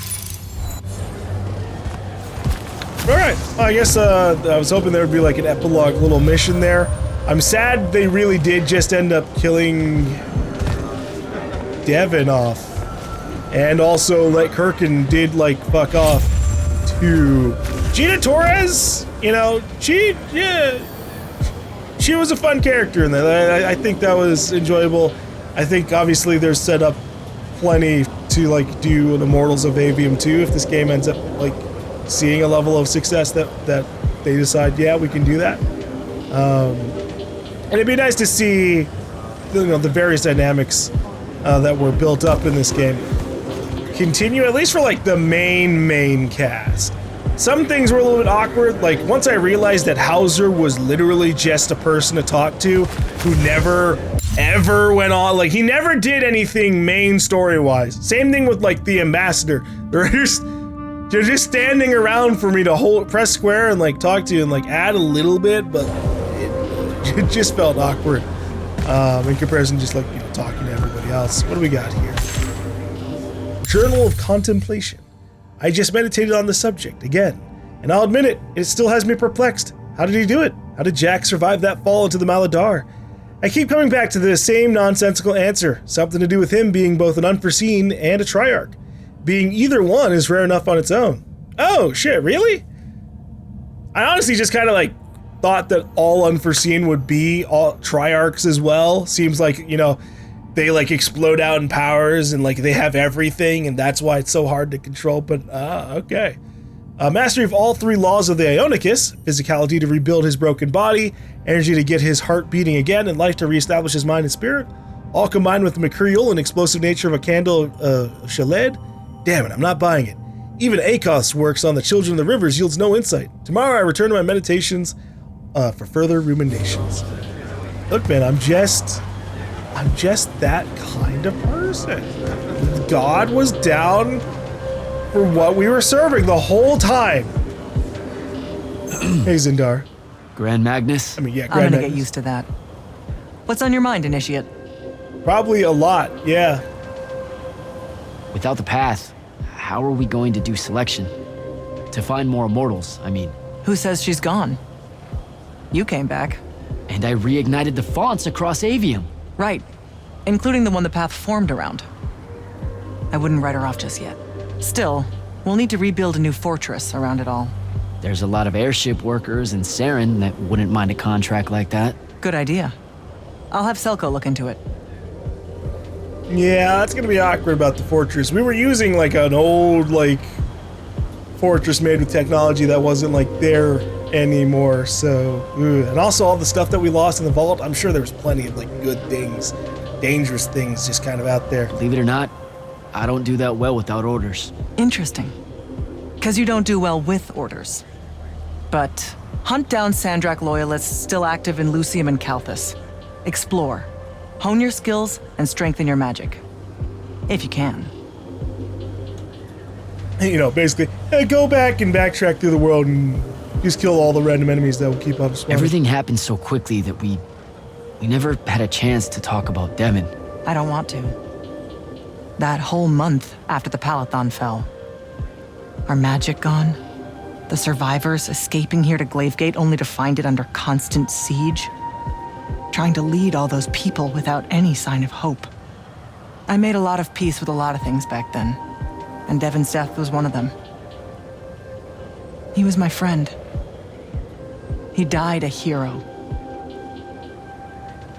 All right, well, I guess I was hoping there would be like an epilogue little mission there. I'm sad they really did just end up killing Devin off, and also let Kirkin did like fuck off to Gina Torres, you know, she was a fun character in that. I think that was enjoyable. I think obviously there's set up plenty to like do an Immortals of Aveum 2 if this game ends up like seeing a level of success that they decide, yeah, we can do that. And it'd be nice to see, you know, the various dynamics that were built up in this game continue, at least for like the main cast. Some things were a little bit awkward, like once I realized that Hauser was literally just a person to talk to who never ever went on, like he never did anything main story-wise. Same thing with like the ambassador. They're just standing around for me to press square and like talk to and like add a little bit, but it just felt awkward in comparison to just like, you know, talking to everybody else. What do we got here? Journal of Contemplation. I just meditated on the subject again, and I'll admit it still has me perplexed. How did he do it? How did Jack survive that fall into the Maladar? I keep coming back to the same nonsensical answer, something to do with him being both an Unforeseen and a Triarch. Being either one is rare enough on its own. Oh, shit, really? I honestly just kind of like thought that all Unforeseen would be all Triarchs as well. Seems like, you know, they like explode out in powers and like they have everything and that's why it's so hard to control, but okay. Mastery of all 3 laws of the Ionicus, physicality to rebuild his broken body, energy to get his heart beating again, and life to reestablish his mind and spirit, all combined with the mercurial and explosive nature of a candle Shaled. Damn it, I'm not buying it. Even Akoth's works on the children of the rivers yields no insight. Tomorrow I return to my meditations for further ruminations. Look, man, I'm just that kind of person. God was down for what we were serving the whole time. Hey, Zindar. Grand Magnus? I'm gonna get used to that. What's on your mind, Initiate? Probably a lot, yeah. Without the path, how are we going to do selection? To find more immortals, I mean. Who says she's gone? You came back. And I reignited the fonts across Aveum. Right. Including the one the path formed around. I wouldn't write her off just yet. Still, we'll need to rebuild a new fortress around it all. There's a lot of airship workers in Saren that wouldn't mind a contract like that. Good idea. I'll have Selko look into it. Yeah, that's gonna be awkward about the fortress. We were using like an old like fortress made with technology that wasn't like there anymore, so and also all the stuff that we lost in the vault, I'm sure there was plenty of like good things, dangerous things just kind of out there. Believe it or not, I don't do that well without orders. Interesting. Because you don't do well with orders. But hunt down Sandrak loyalists still active in Lucium and Kalthus. Explore. Hone your skills and strengthen your magic. If you can. You know, basically, go back and backtrack through the world and just kill all the random enemies that will keep up spawning. Everything happened so quickly that we never had a chance to talk about Devon. I don't want to. That whole month after the Palathon fell. Our magic gone. The survivors escaping here to Glavegate only to find it under constant siege. Trying to lead all those people without any sign of hope. I made a lot of peace with a lot of things back then. And Devon's death was one of them. He was my friend. He died a hero.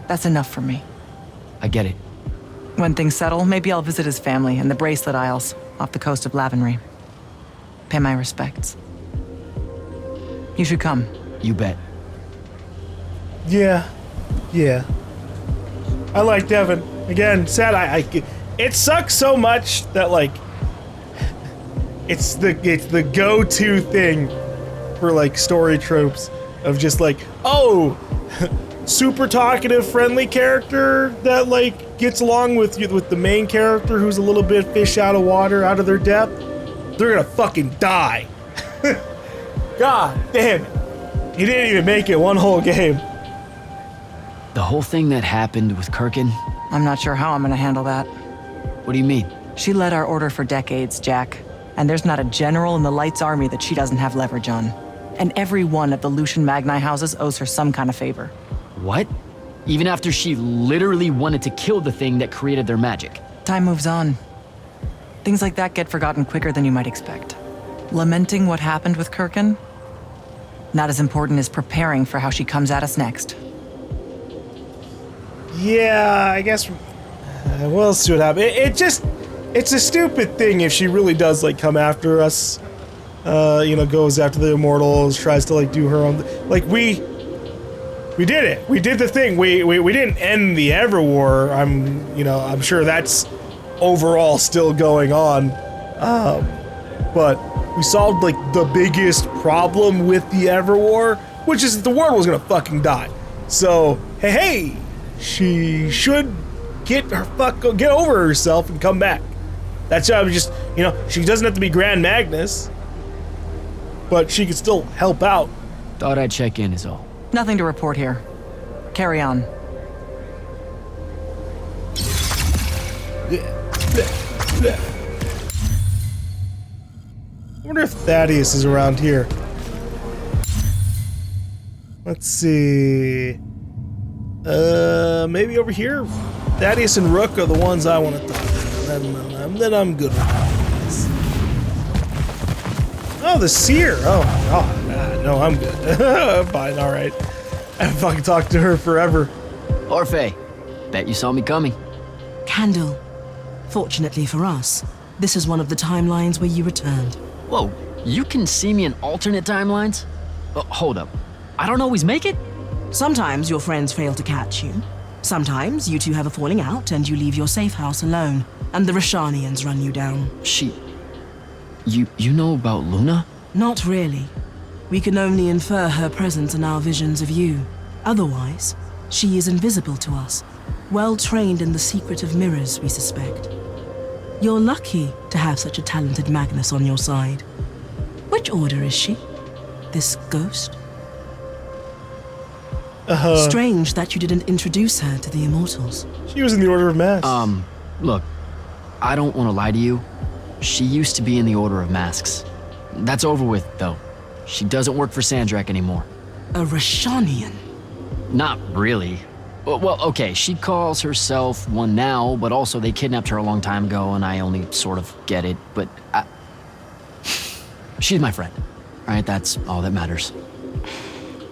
That's enough for me. I get it. When things settle, maybe I'll visit his family in the Bracelet Isles off the coast of Lavenry. Pay my respects. You should come. You bet. Yeah. I like Devon. Again, sad. It sucks so much that like it's the go-to thing for like story tropes of just like, oh, super talkative, friendly character that like gets along with the main character who's a little bit fish out of water, out of their depth. They're gonna fucking die. God damn it. He didn't even make it one whole game. The whole thing that happened with Kirkin? I'm not sure how I'm gonna handle that. What do you mean? She led our order for decades, Jack. And there's not a general in the Light's army that she doesn't have leverage on. And every one of the Lucian Magni houses owes her some kind of favor. What? Even after she literally wanted to kill the thing that created their magic? Time moves on. Things like that get forgotten quicker than you might expect. Lamenting what happened with Kirkin Not as important as preparing for how she comes at us next. Yeah, I guess we'll see what happens. It's a stupid thing if she really does like come after us. You know, goes after the Immortals, tries to like do her own. Like we did it. We did the thing. We didn't end the Everwar. I'm sure that's overall still going on. But we solved like the biggest problem with the Everwar, which is that the world was gonna fucking die. So hey, she should get over herself and come back. That's how I was just, you know, she doesn't have to be Grand Magnus, but she could still help out. Thought I'd check in is all. Nothing to report here. Carry on. I wonder if Thaddeus is around here. Let's see. Maybe over here? Thaddeus and Rook are the ones I want to talk to. Then I'm good with that. Oh, the Seer. Oh my god. No, I'm good. Fine, alright. I haven't fucking talked to her forever. Orphe, bet you saw me coming. Candle. Fortunately for us, this is one of the timelines where you returned. Whoa, you can see me in alternate timelines? Hold up. I don't always make it? Sometimes your friends fail to catch you. Sometimes you two have a falling out and you leave your safe house alone, and the Rashanians run you down. You know about Luna? Not really. We can only infer her presence in our visions of you. Otherwise, she is invisible to us. Well trained in the secret of mirrors, we suspect. You're lucky to have such a talented Magnus on your side. Which order is she? This ghost? Strange that you didn't introduce her to the Immortals. She was in the Order of Masks. Look, I don't want to lie to you. She used to be in the Order of Masks. That's over with, though. She doesn't work for Sandrak anymore. A Rashanian? Not really. Well, okay, she calls herself one now, but also they kidnapped her a long time ago, and I only sort of get it, but she's my friend. All right, that's all that matters.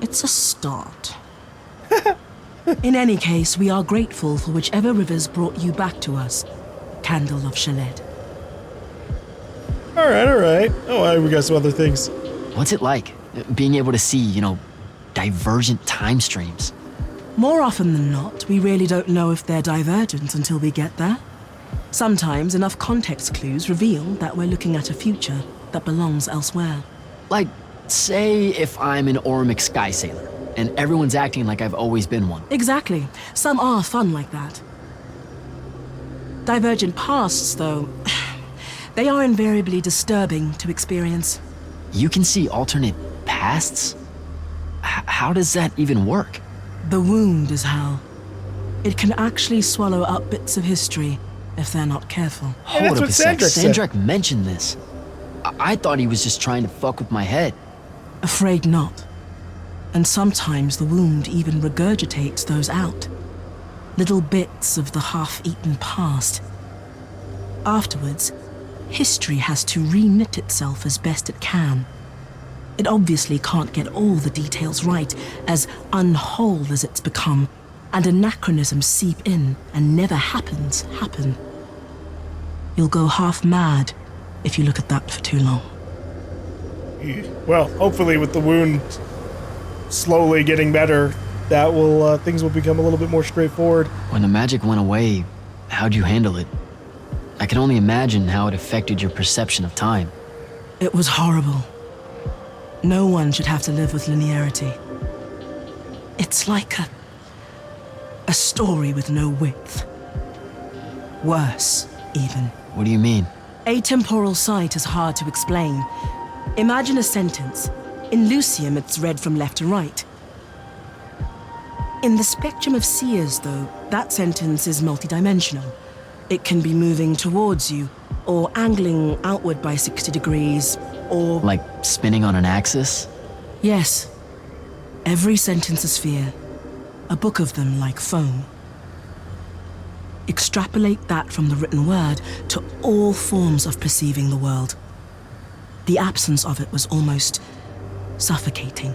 It's a start. In any case, we are grateful for whichever rivers brought you back to us, Candle of Shaled. Alright. Oh, we got some other things. What's it like, being able to see, divergent time streams? More often than not, we really don't know if they're divergent until we get there. Sometimes enough context clues reveal that we're looking at a future that belongs elsewhere. Like, say if I'm an Ormic Sky Sailor, and everyone's acting like I've always been one. Exactly. Some are fun like that. Divergent pasts, though, they are invariably disturbing to experience. You can see alternate pasts? How does that even work? The wound is how. It can actually swallow up bits of history if they're not careful. Hold up a sec. Sandrak mentioned this. I thought he was just trying to fuck with my head. Afraid not. And sometimes the wound even regurgitates those out. Little bits of the half-eaten past. Afterwards, history has to re-knit itself as best it can. It obviously can't get all the details right, as unwhole as it's become, and anachronisms seep in and never happen. You'll go half mad if you look at that for too long. Well, hopefully with the wound slowly getting better, that will things will become a little bit more straightforward. When the magic went away, how'd you handle it? I can only imagine how it affected your perception of time. It was horrible. No one should have to live with linearity. It's like a story with no width. Worse, even. What do you mean? Atemporal sight is hard to explain. Imagine a sentence. In Lucium, it's read from left to right. In the spectrum of seers, though, that sentence is multidimensional. It can be moving towards you, or angling outward by 60 degrees, or... Like spinning on an axis? Yes. Every sentence a sphere. A book of them like foam. Extrapolate that from the written word to all forms of perceiving the world. The absence of it was almost suffocating.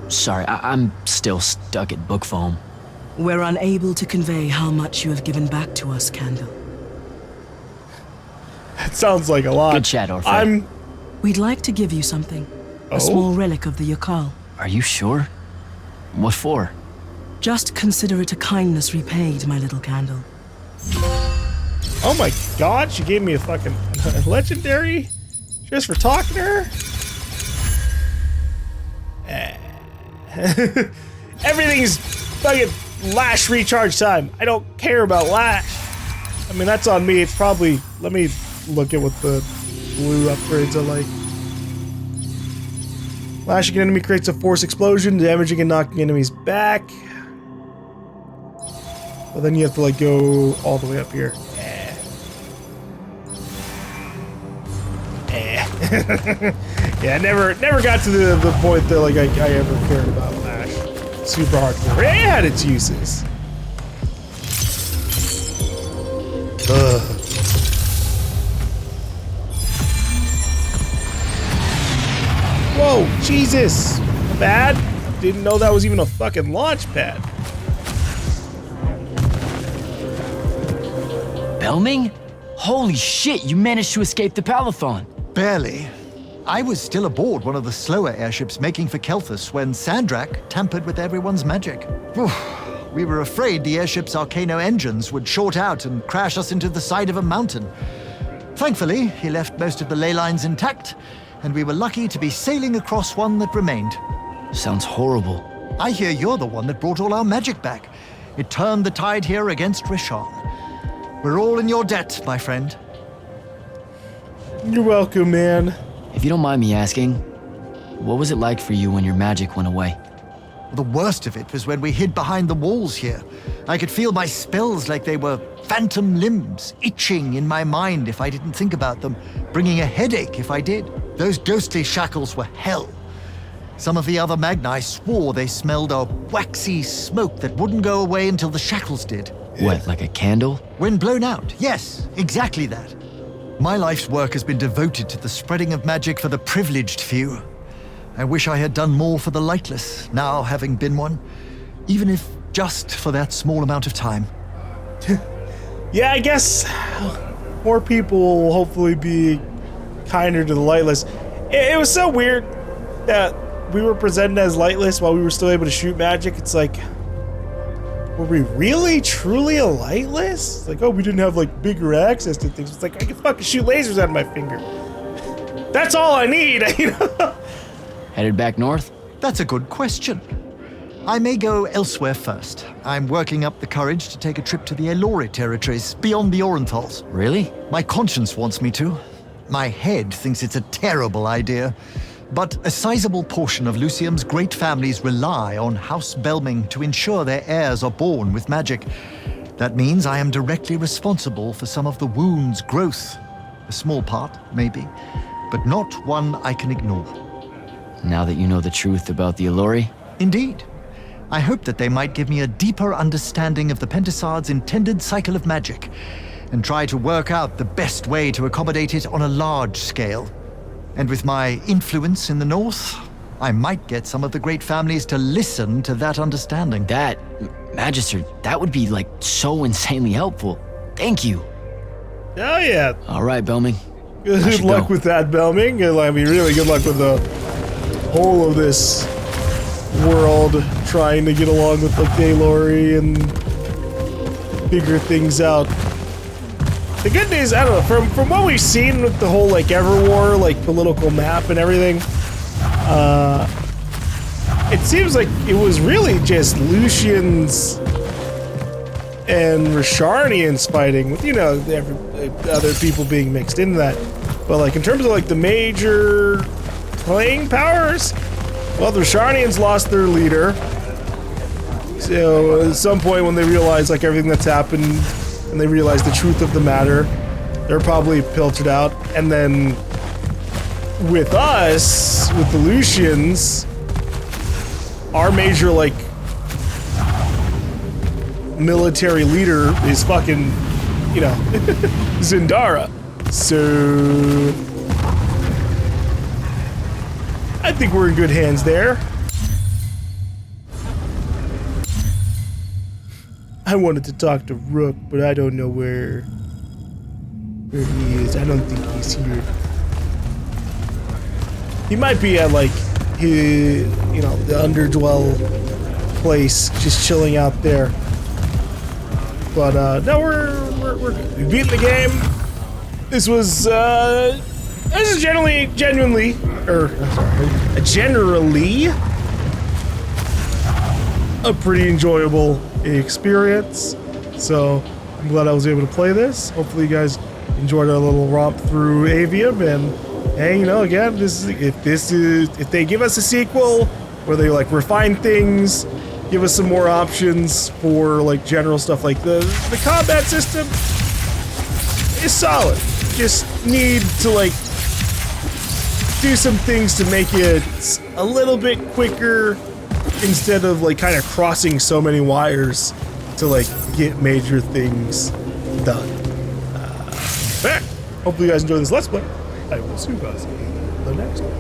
Sorry, I'm still stuck at book foam. We're unable to convey how much you have given back to us, Candle. That sounds like a lot. Good chat, Orphe. We'd like to give you something. A small relic of the Yakal. Are you sure? What for? Just consider it a kindness repaid, my little Candle. Oh my god, she gave me a fucking legendary? Just for talking to her? Everything's fucking lash recharge time. I don't care about lash. I mean, that's on me. It's probably... Let me look at what the blue upgrades are like. Lashing an enemy creates a force explosion, damaging and knocking enemies back. Well, then you have to, like, go all the way up here. Yeah, never got to the point that, like, I ever cared about Lash. Super hardcore. It had its uses. Ugh. Whoa, Jesus! Bad? Didn't know that was even a fucking launch pad. Belming? Holy shit, you managed to escape the Palathon. Barely. I was still aboard one of the slower airships making for Kelthus when Sandrak tampered with everyone's magic. We were afraid the airship's Arcano engines would short out and crash us into the side of a mountain. Thankfully, he left most of the ley lines intact, and we were lucky to be sailing across one that remained. Sounds horrible. I hear you're the one that brought all our magic back. It turned the tide here against Rishan. We're all in your debt, my friend. You're welcome, man. If you don't mind me asking, what was it like for you when your magic went away? The worst of it was when we hid behind the walls here. I could feel my spells like they were phantom limbs, itching in my mind if I didn't think about them, bringing a headache if I did. Those ghostly shackles were hell. Some of the other Magni swore they smelled a waxy smoke that wouldn't go away until the shackles did. What, like a candle? When blown out, yes, exactly that. My life's work has been devoted to the spreading of magic for the privileged few. I wish I had done more for the lightless, now having been one, even if just for that small amount of time. Yeah, I guess more people will hopefully be kinder to the lightless. It was so weird that we were presented as lightless while we were still able to shoot magic. It's like, were we really, truly a lightless? It's like, oh, we didn't have, like, bigger access to things. It's like, I can fucking shoot lasers out of my finger. That's all I need, you know? Headed back north? That's a good question. I may go elsewhere first. I'm working up the courage to take a trip to the Elori territories, beyond the Orenthals. Really? My conscience wants me to. My head thinks it's a terrible idea. But a sizable portion of Lucium's great families rely on House Belming to ensure their heirs are born with magic. That means I am directly responsible for some of the wound's growth. A small part, maybe, but not one I can ignore. Now that you know the truth about the Elori? Indeed. I hope that they might give me a deeper understanding of the Pentasard's intended cycle of magic, and try to work out the best way to accommodate it on a large scale. And with my influence in the north, I might get some of the great families to listen to that understanding. That, Magister, that would be, like, so insanely helpful. Thank you. Oh, yeah. All right, Belming. Good luck with that, Belming. I mean, really good luck with the whole of this world trying to get along with, like, Daylori and figure things out. The good news, I don't know, from what we've seen with the whole, like, Everwar, like, political map and everything, it seems like it was really just Lucians and Risharnians fighting, with, you know, other people being mixed into that. But, like, in terms of, like, the major playing powers, well, the Risharnians lost their leader. So, at some point when they realize, like, everything that's happened, and they realize the truth of the matter, they're probably filtered out. And then with us, with the Lucians, our major, like, military leader is fucking, you know, Zendara. So I think we're in good hands there. I wanted to talk to Rook, but I don't know where he is. I don't think he's here. He might be at like the underdwell place, just chilling out there. But no, we're good. We beat the game. This was generally a pretty enjoyable experience. So I'm glad I was able to play this. Hopefully you guys enjoyed our little romp through Aveum. And hey, again, if they give us a sequel where they like refine things, give us some more options for like general stuff, like the combat system is solid. Just need to like do some things to make it a little bit quicker instead of like kind of crossing so many wires to like get major things done. Hopefully you guys enjoy this Let's Play. I will see you guys in the next one.